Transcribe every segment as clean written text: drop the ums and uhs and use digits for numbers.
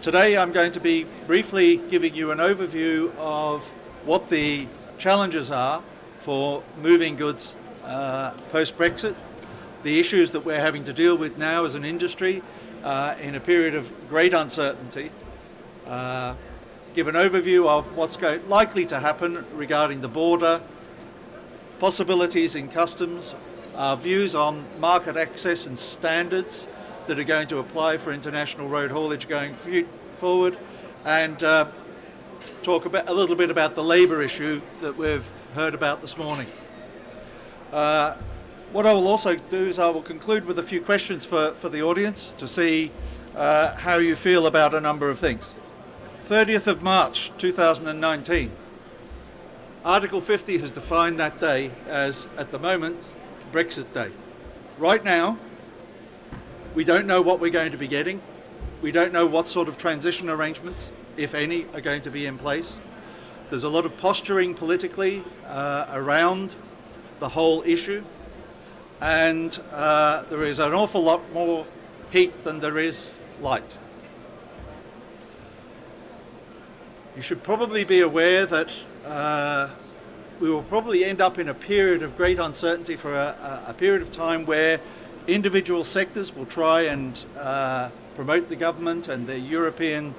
Today I'm going to be briefly giving you an overview of what the challenges are for moving goods post-Brexit, the issues that we're having to deal with now as an industry in a period of great uncertainty, give an overview of what's likely to happen regarding the border, possibilities in customs, our views on market access and standards that are going to apply for international road haulage going forward, and talk a little bit about the labour issue that we've heard about this morning. What I will also do is I will conclude with a few questions for the audience to see how you feel about a number of things. 30th of March 2019. Article 50 has defined that day as, at the moment, Brexit Day. Right now, we don't know what we're going to be getting. We don't know what sort of transition arrangements, if any, are going to be in place. There's a lot of posturing politically around the whole issue, and there is an awful lot more heat than there is light. You should probably be aware that we will probably end up in a period of great uncertainty for a period of time where individual sectors will try and promote the government and the European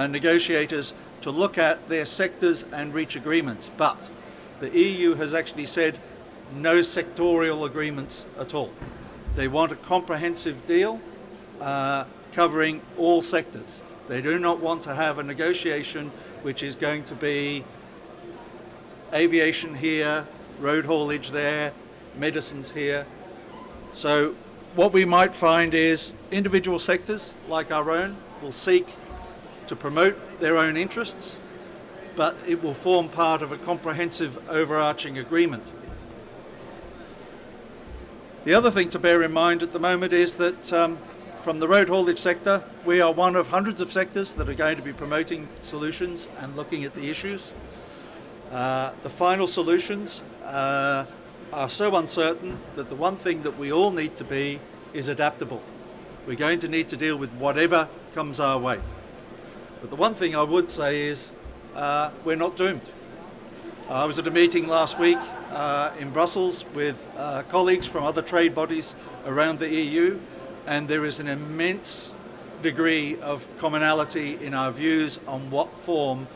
negotiators to look at their sectors and reach agreements. But the EU has actually said no sectorial agreements at all. They want a comprehensive deal covering all sectors. They do not want to have a negotiation which is going to be aviation here, road haulage there, medicines here. So what we might find is individual sectors like our own will seek to promote their own interests, but it will form part of a comprehensive overarching agreement. The other thing to bear in mind at the moment is that from the road haulage sector, we are one of hundreds of sectors that are going to be promoting solutions and looking at the issues. The final solutions are so uncertain that the one thing that we all need to be is adaptable. We're going to need to deal with whatever comes our way. But the one thing I would say is we're not doomed. I was at a meeting last week in Brussels with colleagues from other trade bodies around the EU, and there is an immense degree of commonality in our views on what form,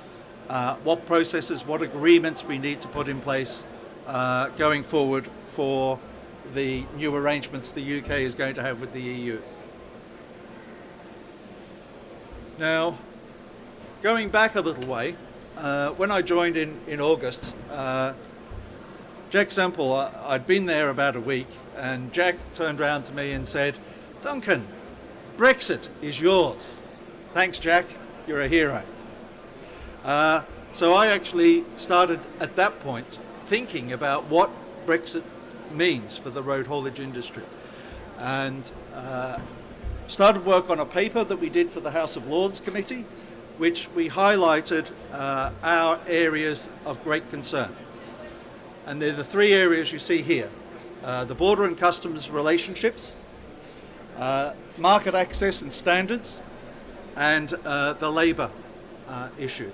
what processes, what agreements we need to put in place going forward for the new arrangements the UK is going to have with the EU. Now, going back a little way, when I joined in August, Jack Semple, I'd been there about a week, and Jack turned around to me and said, "Duncan, Brexit is yours." Thanks, Jack, you're a hero. So I actually started at that point thinking about what Brexit means for the road haulage industry, and started work on a paper that we did for the House of Lords Committee, which we highlighted our areas of great concern. And they're the three areas you see here: the border and customs relationships, market access and standards, and the labour issue.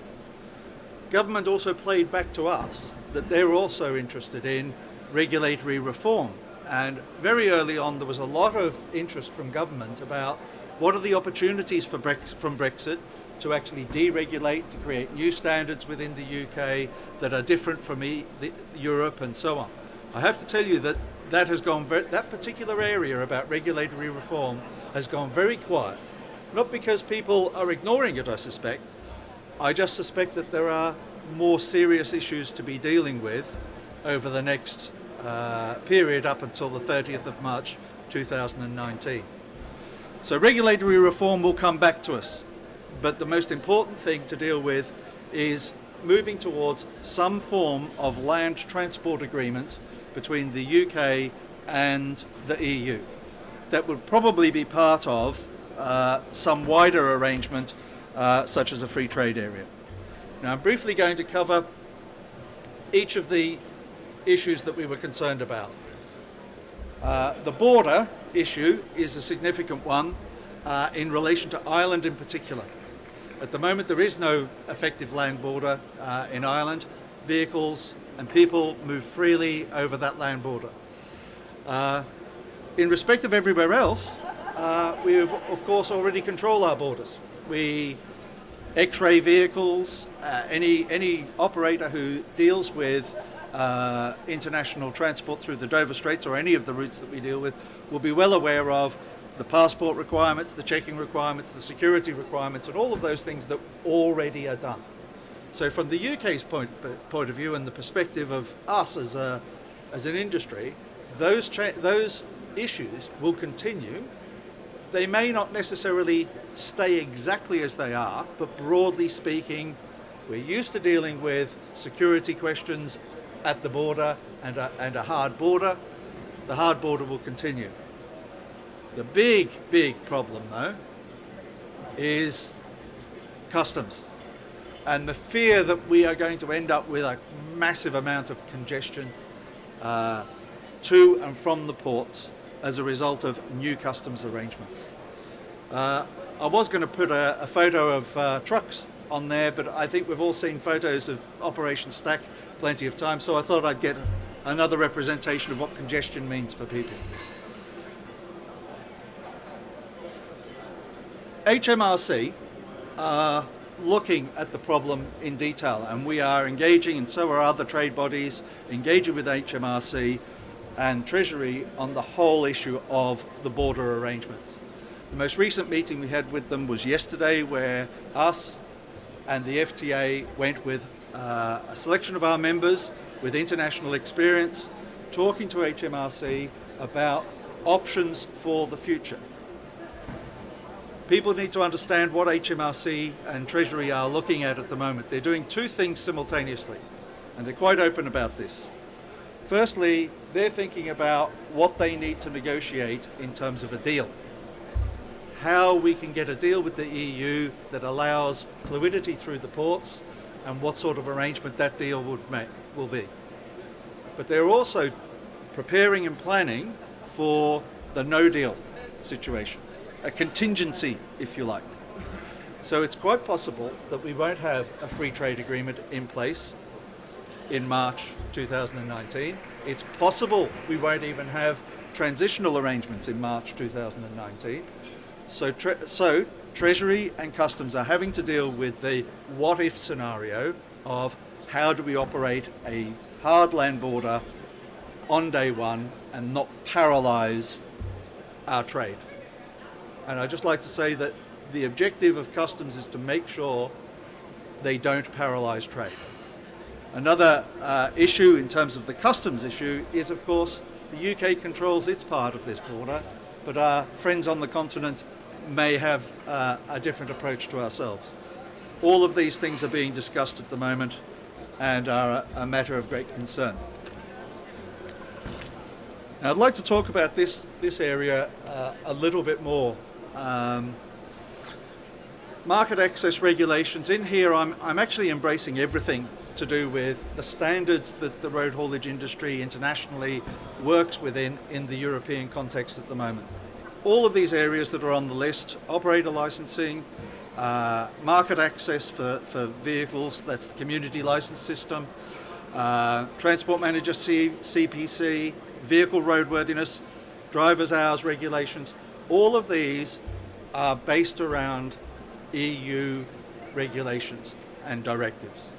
Government also played back to us that they're also interested in regulatory reform. And very early on, there was a lot of interest from government about what are the opportunities from Brexit to actually deregulate, to create new standards within the UK that are different from Europe and so on. I have to tell you that that particular area about regulatory reform has gone very quiet. Not because people are ignoring it, I suspect. I just suspect that there are more serious issues to be dealing with over the next period up until the 30th of March 2019. So regulatory reform will come back to us, but the most important thing to deal with is moving towards some form of land transport agreement between the UK and the EU. That would probably be part of some wider arrangement such as a free trade area. Now, I'm briefly going to cover each of the issues that we were concerned about. The border issue is a significant one in relation to Ireland in particular. At the moment, there is no effective land border in Ireland. Vehicles and people move freely over that land border. In respect of everywhere else, we have, of course, already control our borders. We X-ray vehicles, any operator who deals with international transport through the Dover Straits or any of the routes that we deal with will be well aware of the passport requirements, the checking requirements, the security requirements, and all of those things that already are done. So from the UK's point of view and the perspective of us as an industry, those issues will continue. They may not necessarily stay exactly as they are, but broadly speaking, we're used to dealing with security questions at the border and a hard border. The hard border will continue. The big problem, though, is customs and the fear that we are going to end up with a massive amount of congestion to and from the ports as a result of new customs arrangements. I was going to put a photo of trucks on there, but I think we've all seen photos of Operation Stack plenty of times, so I thought I'd get another representation of what congestion means for people. HMRC are looking at the problem in detail, and we are engaging, and so are other trade bodies, engaging with HMRC and Treasury on the whole issue of the border arrangements. The most recent meeting we had with them was yesterday, where us and the FTA went with a selection of our members with international experience, talking to HMRC about options for the future. People need to understand what HMRC and Treasury are looking at the moment. They're doing two things simultaneously, and they're quite open about this. Firstly, they're thinking about what they need to negotiate in terms of a deal. How we can get a deal with the EU that allows fluidity through the ports, and what sort of arrangement that deal will be. But they're also preparing and planning for the no deal situation, a contingency, if you like. So it's quite possible that we won't have a free trade agreement in place in March 2019. It's possible we won't even have transitional arrangements in March 2019. So Treasury and Customs are having to deal with the what-if scenario of how do we operate a hard land border on day one and not paralyse our trade. And I'd just like to say that the objective of Customs is to make sure they don't paralyse trade. Another issue in terms of the customs issue is, of course, the UK controls its part of this border, but our friends on the continent may have a different approach to ourselves. All of these things are being discussed at the moment and are a matter of great concern. Now, I'd like to talk about this area a little bit more. Market access regulations. In here, I'm actually embracing everything to do with the standards that the road haulage industry internationally works within in the European context at the moment. All of these areas that are on the list: operator licensing, market access for vehicles, that's the community license system, transport manager CPC, vehicle roadworthiness, driver's hours regulations. All of these are based around EU regulations and directives.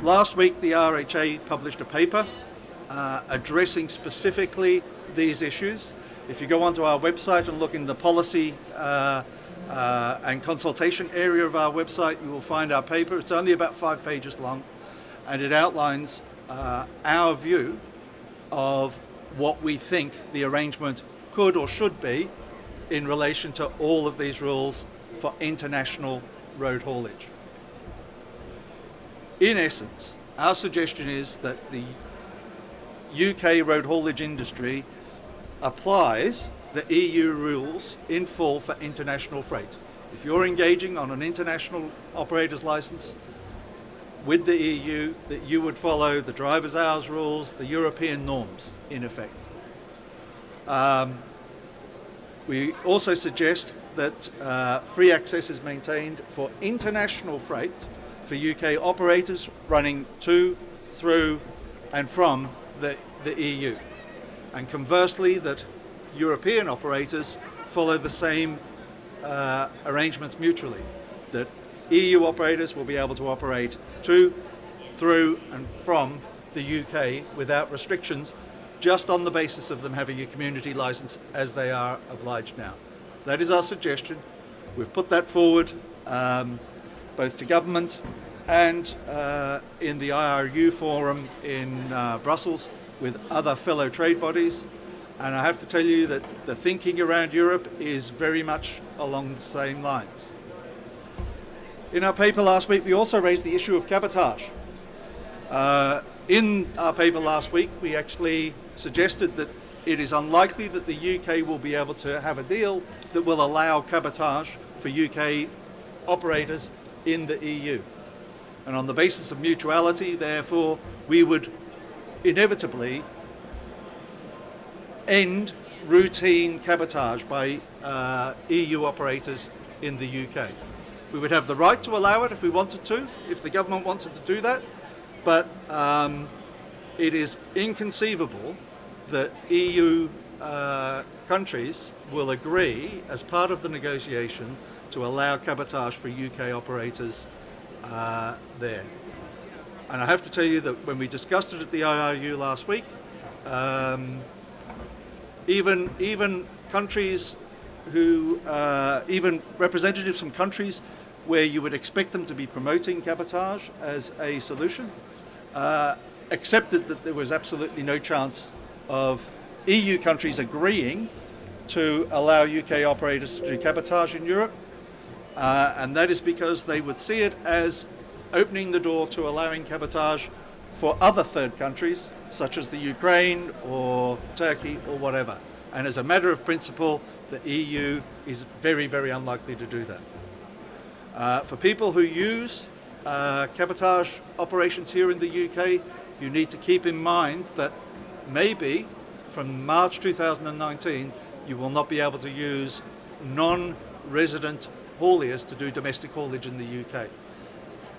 Last week, the RHA published a paper addressing specifically these issues. If you go onto our website and look in the policy and consultation area of our website, you will find our paper. It's only about 5 pages long, and it outlines our view of what we think the arrangement could or should be in relation to all of these rules for international road haulage. In essence, our suggestion is that the UK road haulage industry applies the EU rules in full for international freight. If you're engaging on an international operator's license with the EU, that you would follow the driver's hours rules, the European norms, in effect. We also suggest that free access is maintained for international freight for UK operators running to, through and from the EU. And conversely, that European operators follow the same arrangements mutually, that EU operators will be able to operate to, through and from the UK without restrictions, just on the basis of them having a community license as they are obliged now. That is our suggestion. We've put that forward both to government and in the IRU forum in Brussels with other fellow trade bodies. And I have to tell you that the thinking around Europe is very much along the same lines. In our paper last week, we also raised the issue of cabotage. In our paper last week, we actually suggested that it is unlikely that the UK will be able to have a deal that will allow cabotage for UK operators in the EU. And on the basis of mutuality, therefore, we would inevitably end routine cabotage by EU operators in the UK. We would have the right to allow it if we wanted to, if the government wanted to do that, but it is inconceivable that EU countries will agree as part of the negotiation to allow cabotage for UK operators there. And I have to tell you that when we discussed it at the IRU last week, even countries who, even representatives from countries where you would expect them to be promoting cabotage as a solution, accepted that there was absolutely no chance of EU countries agreeing to allow UK operators to do cabotage in Europe, and that is because they would see it as opening the door to allowing cabotage for other third countries, such as the Ukraine or Turkey or whatever. And as a matter of principle, the EU is very, very unlikely to do that. For people who use cabotage operations here in the UK, you need to keep in mind that maybe from March 2019, you will not be able to use non-resident hauliers to do domestic haulage in the UK.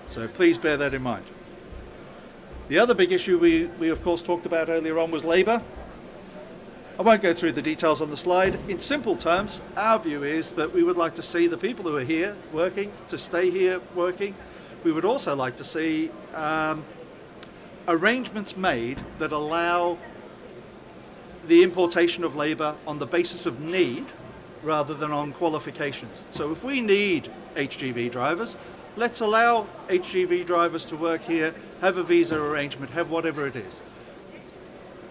So please bear that in mind. The other big issue we of course talked about earlier on was labour. I won't go through the details on the slide. In simple terms, our view is that we would like to see the people who are here working to stay here working. We would also like to see arrangements made that allow the importation of labour on the basis of need rather than on qualifications. So if we need HGV drivers, let's allow HGV drivers to work here, have a visa arrangement, have whatever it is.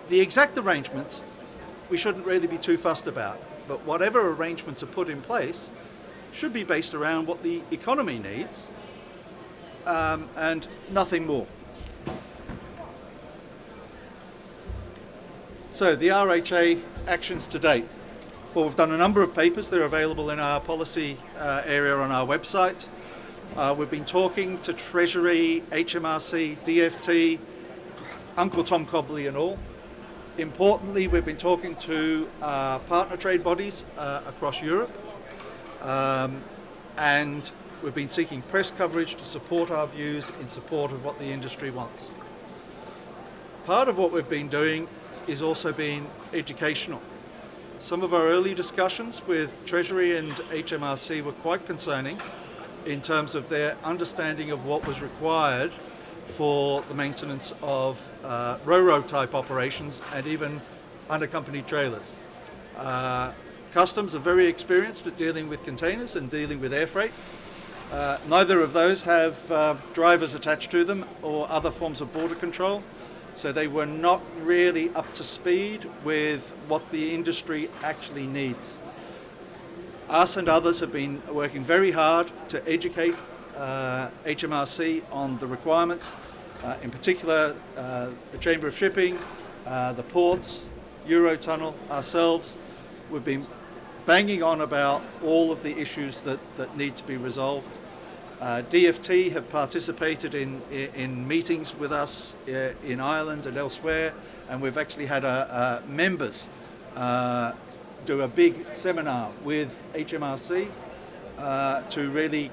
The exact arrangements we shouldn't really be too fussed about, but whatever arrangements are put in place should be based around what the economy needs and nothing more. So the RHA actions to date. Well, we've done a number of papers. They're available in our policy area on our website. We've been talking to Treasury, HMRC, DFT, Uncle Tom Cobley and all. Importantly, we've been talking to partner trade bodies across Europe, and we've been seeking press coverage to support our views in support of what the industry wants. Part of what we've been doing is also been educational. Some of our early discussions with Treasury and HMRC were quite concerning in terms of their understanding of what was required for the maintenance of Ro-Ro type operations and even unaccompanied trailers. Customs are very experienced at dealing with containers and dealing with air freight. Neither of those have drivers attached to them or other forms of border control, so they were not really up to speed with what the industry actually needs. Us and others have been working very hard to educate HMRC on the requirements, in particular the Chamber of Shipping, the ports, Eurotunnel, ourselves. We've been banging on about all of the issues that need to be resolved. DFT have participated in meetings with us in Ireland and elsewhere, and we've actually had members do a big seminar with HMRC to really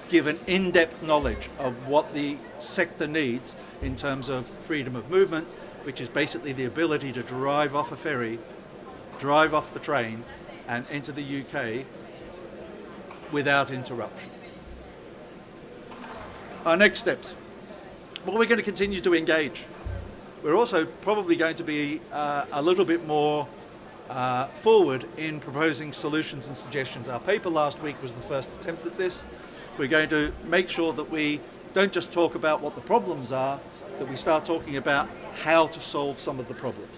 give an in-depth knowledge of what the sector needs in terms of freedom of movement, which is basically the ability to drive off a ferry, drive off the train, and enter the UK without interruption. Our next steps. Well, we're going to continue to engage. We're also probably going to be a little bit more forward in proposing solutions and suggestions. Our paper last week was the first attempt at this. We're going to make sure that we don't just talk about what the problems are, that we start talking about how to solve some of the problems.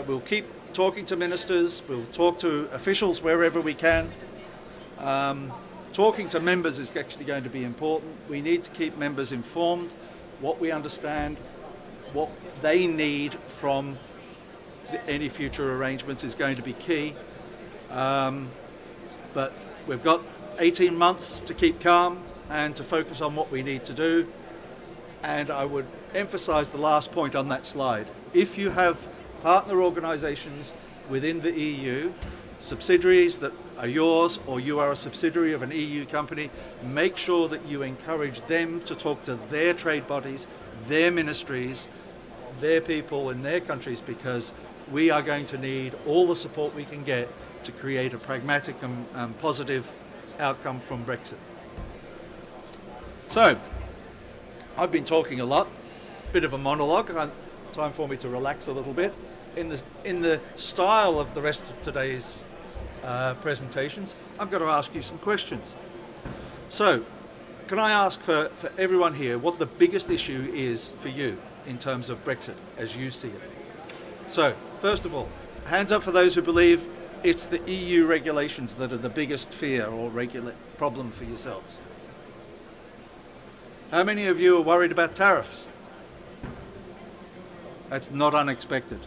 We'll keep talking to ministers, we'll talk to officials wherever we can. Talking to members is actually going to be important. We need to keep members informed, what we understand, what they need from any future arrangements is going to be key. But we've got 18 months to keep calm and to focus on what we need to do. And I would emphasize the last point on that slide. If you have partner organizations within the EU, subsidiaries that are yours, or you are a subsidiary of an EU company, make sure that you encourage them to talk to their trade bodies, their ministries, their people in their countries, because we are going to need all the support we can get to create a pragmatic and positive outcome from Brexit. So, I've been talking a lot, bit of a monologue. Time for me to relax a little bit. In the style of the rest of today's presentations, I'm going to ask you some questions. So, can I ask for everyone here what the biggest issue is for you in terms of Brexit as you see it? So, first of all, hands up for those who believe it's the EU regulations that are the biggest fear or problem for yourselves. How many of you are worried about tariffs? That's not unexpected.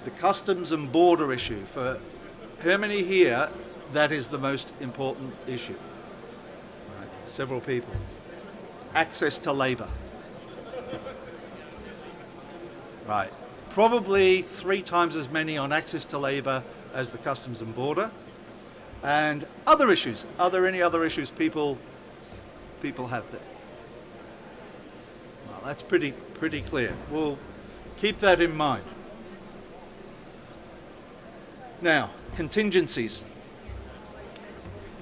The customs and border issue, for how many here, that is the most important issue? Right. Several people. Access to labour. Right. Probably 3 times as many on access to labour as the customs and border. And other issues. Are there any other issues people have there? Well, that's pretty clear. We'll keep that in mind. Now, contingencies.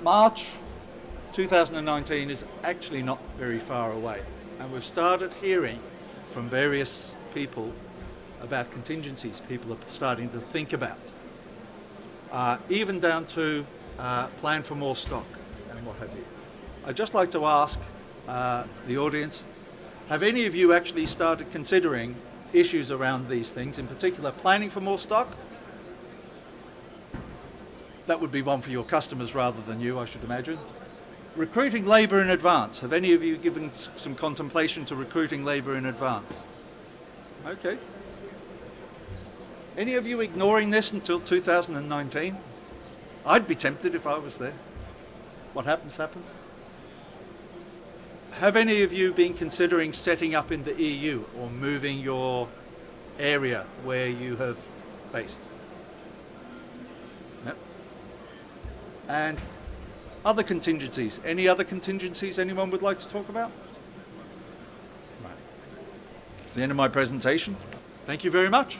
March 2019 is actually not very far away, and we've started hearing from various people about contingencies people are starting to think about, even down to plan for more stock and what have you. I'd just like to ask the audience, have any of you actually started considering issues around these things, in particular planning for more stock? That would be one for your customers rather than you, I should imagine. Recruiting labour in advance. Have any of you given some contemplation to recruiting labour in advance? Okay. Any of you ignoring this until 2019? I'd be tempted if I was there. What happens, happens. Have any of you been considering setting up in the EU or moving your area where you have based? Yep. And other contingencies. Any other contingencies anyone would like to talk about? Right. That's the end of my presentation. Thank you very much.